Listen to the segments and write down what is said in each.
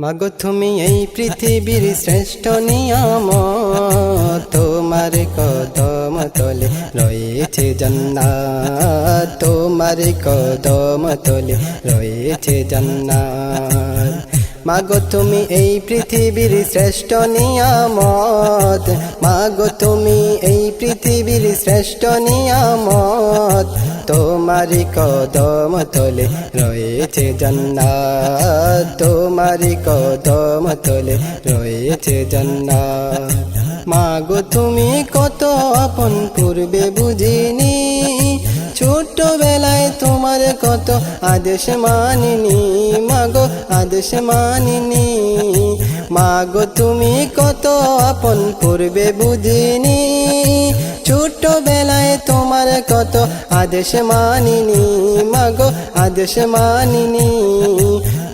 মাগো তুমি এই পৃথিবীর শ্রেষ্ঠ নিয়ামত, তোমার কদম তলে রয়েছে জান্নাত, তোমার কদম তলে রয়েছে জান্নাত। মাগো তুমি এই পৃথিবীর শ্রেষ্ঠ নিয়ামত, মাগো তুমি এই পৃথিবীর শ্রেষ্ঠ নিয়ামত, তোমার কদম তলে রয়েছে জান্নাত, তোমার কদম তলে রয়েছে জান্নাত। মাগো তুমি কত আপন পূর্বে বুঝিনি, ছোটবেলায় তোমার কত আদেশ মানিনি, মাগো আদেশ মানিনি। মাগো তুমি কত আপন পূর্বে বুঝিনি, ছোটবেলায় তোমার কত আদেশ মানিনি, মাগো আদেশ মানিনি।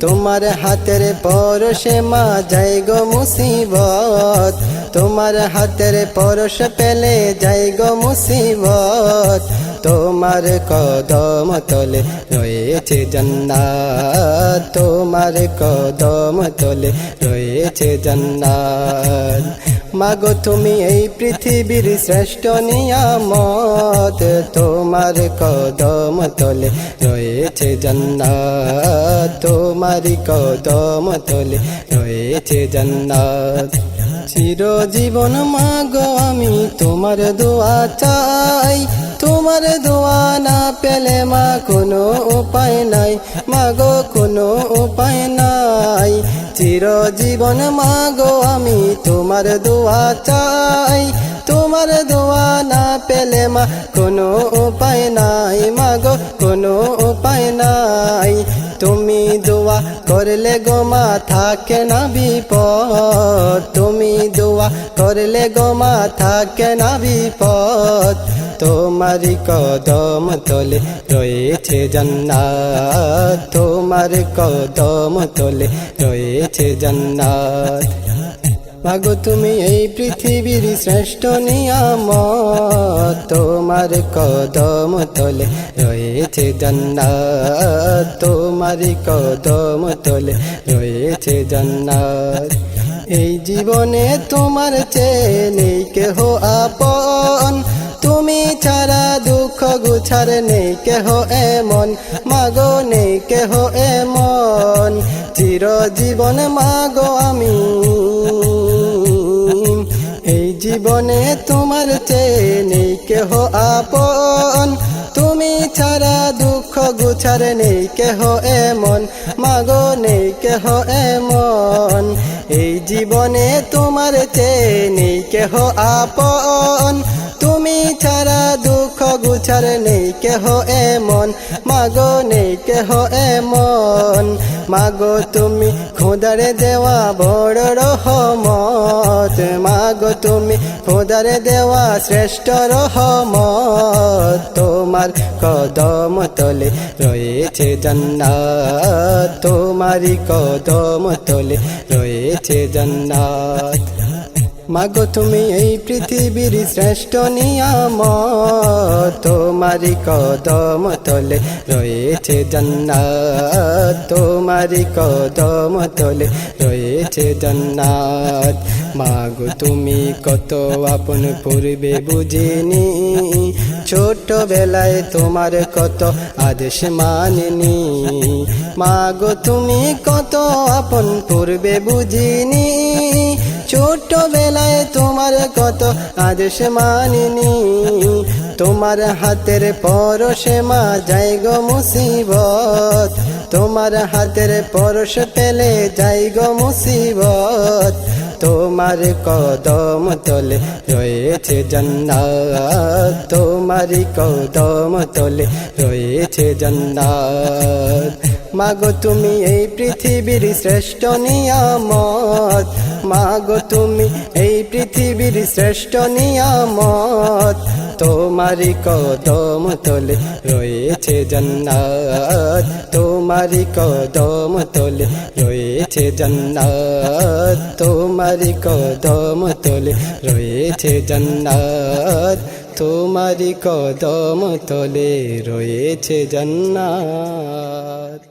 তোমার হাতের পরশে মা যায় গো মুসিবত, তোমার হাতের পরশ পেলে যায় গো মুসিবত, তোমার কদম তলে রয়েছে জান্নাত, তোমার কদম তলে রয়েছে জান্নাত। মাগো তুমি এই পৃথিবীর শ্রেষ্ঠ নিয়ামত, তোমার কদম তলে রয়েছে জান্নাত, তোমার কদম তলে রয়েছে জান্নাত। চিরজীবন মাগো আমি তোমার দোয়া চাই, তোমার দোয়া না পেলে মা কোনো উপায় নাই, মাগো কোনো উপায় নাই। চিরজীবন মাগো আমি তোমার দোয়া চাই, তোমার দোয়া না পেলে মা কোনো উপায় নাই, মাগো কোনো উপায় নাই। তুমি দোয়া করলে গো মা থাকে না বিপদ, তুমি দোয়া করলে গো মা থাকে না বিপদ, তোমার কদম তলে রয়েছে জান্নাত, তোমার কদম তলে রয়েছে জান্নাত। মাগো তুমি এই পৃথিবীর শ্রেষ্ঠ নিয়ামত, তোমার কদম তলে রয়েছে জান্নাত, তোমার কদম তলে রয়েছে জান্নাত। এই জীবনে তোমার চেয়ে নেই কেহ আপন, তুমি ছাড়া দুঃখ গুছার নেই কেহ এমন, মাগো নেই কেহ এমন। চিরজীবন মাগো আমি এই জীবনে তোমার চেয়ে নেই কেহ আপন, তুমি ছাড়া দুঃখ গুছার নেই কেহ এমন, মাগো নেই কেহ এমন। এই জীবনে তোমার চেয়ে নেই কেহ আপন, তুমি ছাড়া দুঃখ গুছার নেই কেহ এমন, মাগো নেই কেহ এমন। মাগো তুমি খোদারে দেওয়া বড় রহমত, মাগো তুমি খোদারে দেওয়া শ্রেষ্ঠ রহমত, তোমার কদম তলে রয়েছে জান্নাত, তোমার কদম তলে রয়েছে জান্নাত। মাগো তুমি এই পৃথিবীর শ্রেষ্ঠ নিয়ামত, তোমার কদম তলে রয়েছে জান্নাত, তোমার কদম তলে রয়েছে জান্নাত। মাগো তুমি কত আপন পূর্বে বুঝিনি, ছোটবেলায় তোমার কত আদেশ মানিনি, মাগো তুমি কত আপন পূর্বে বুঝিনি, ছোটবেলায় তোমার কত আদেশ মানিনি। তোমার হাতের পরশে মা যায় গো মুসিবত, তোমার হাতের পরশ পেলে যায় গো মুসিবত, তোমার কদম তলে রয়েছে জান্নাত, তোমার কদম তলে রয়েছে জান্নাত। মাগো তুমি এই পৃথিবীর শ্রেষ্ঠ নিয়ামত, মাগো তুমি এই পৃথিবীর শ্রেষ্ঠ নিয়ামত, তোমার কদম তলে রয়েছে জান্নাত, তোমার কদম তলে রয়েছে জান্নাত, তোমার কদম তলে রয়েছে জান্নাত, তোমার কদম তলে রয়েছে জান্নাত।